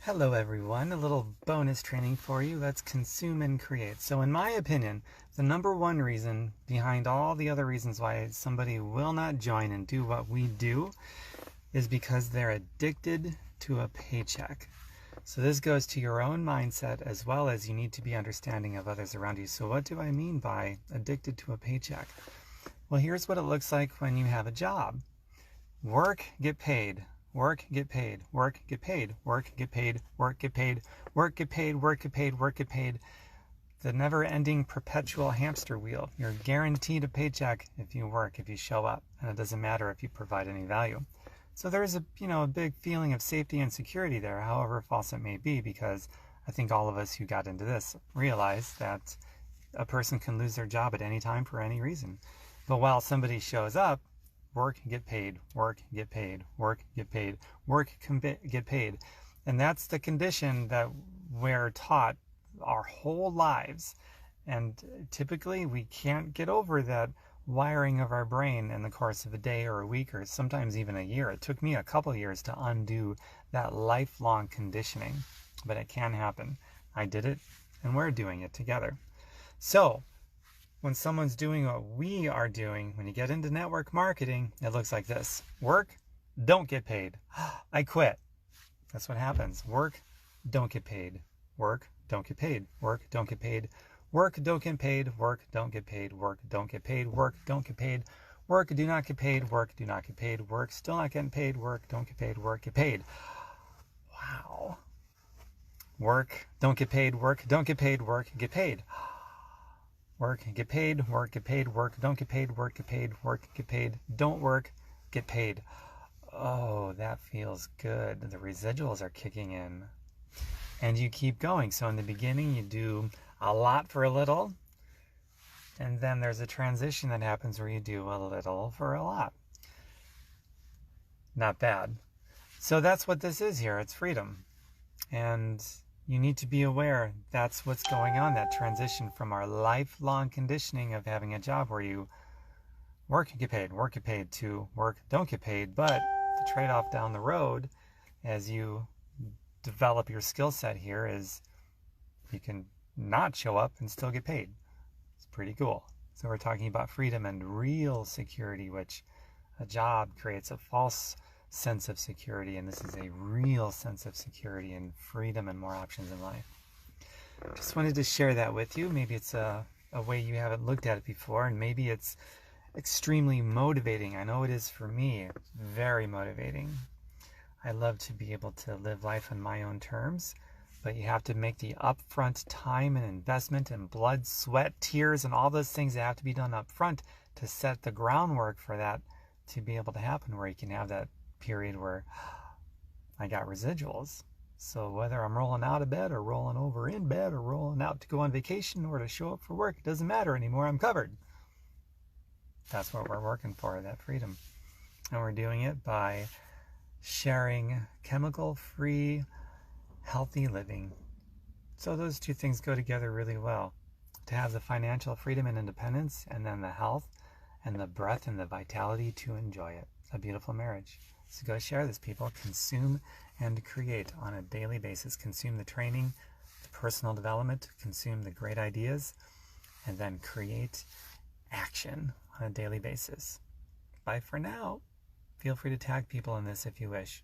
Hello everyone, a little bonus training for you. Let's consume and create. So in my opinion, the number one reason behind all the other reasons why somebody will not join and do what we do is because they're addicted to a paycheck. So this goes to your own mindset as well as you need to be understanding of others around you. So what do I mean by addicted to a paycheck? Well, here's what it looks like when you have a job. Work, get paid. Work, get paid. Work, get paid. Work, get paid. Work, get paid. Work, get paid. Work, get paid. Work, get paid. The never-ending perpetual hamster wheel. You're guaranteed a paycheck if you work, if you show up, and it doesn't matter if you provide any value. So there's a big feeling of safety and security there, however false it may be, because I think all of us who got into this realize that a person can lose their job at any time for any reason. But while somebody shows up, work, get paid, work, get paid, work, get paid, work, get paid. And that's the condition that we're taught our whole lives. And typically we can't get over that wiring of our brain in the course of a day or a week or sometimes even a year. It took me a couple years to undo that lifelong conditioning, but it can happen. I did it and we're doing it together. So when someone's doing what we are doing, when you get into network marketing, it looks like this. Work, don't get paid. I quit. That's what happens. Work, don't get paid. Work, don't get paid. Work, don't get paid. Work, don't get paid. Work, don't get paid. Work, don't get paid. Work, don't get paid. Work, do not get paid. Work, do not get paid. Work, still not getting paid. Work, don't get paid. Work, get paid. Wow. Work, don't get paid. Work, don't get paid. Work, get paid. Work, get paid, work, get paid, work, don't get paid, work, get paid, work, get paid, don't work, get paid. Oh, that feels good. The residuals are kicking in. And you keep going. So in the beginning, you do a lot for a little. And then there's a transition that happens where you do a little for a lot. Not bad. So that's what this is here. It's freedom. And you need to be aware that's what's going on, that transition from our lifelong conditioning of having a job where you work and get paid, to work, don't get paid. But the trade-off down the road as you develop your skill set here is you can not show up and still get paid. It's pretty cool. So we're talking about freedom and real security, which a job creates a false sense of security, and this is a real sense of security and freedom and more options in life. Just wanted to share that with you. Maybe it's a way you haven't looked at it before, and maybe it's extremely motivating. I know it is for me. It's very motivating. I love to be able to live life on my own terms, but you have to make the upfront time and investment and blood, sweat, tears, and all those things that have to be done up front to set the groundwork for that to be able to happen, where you can have that period where I got residuals. So whether I'm rolling out of bed or rolling over in bed or rolling out to go on vacation or to show up for work, it doesn't matter anymore. I'm covered. That's what we're working for, that freedom. And we're doing it by sharing chemical-free, healthy living. So those two things go together really well. To have the financial freedom and independence, and then the health and the breath and the vitality to enjoy it. It's a beautiful marriage. So go share this, people. Consume and create on a daily basis. Consume the training, the personal development, consume the great ideas, and then create action on a daily basis. Bye for now. Feel free to tag people in this if you wish.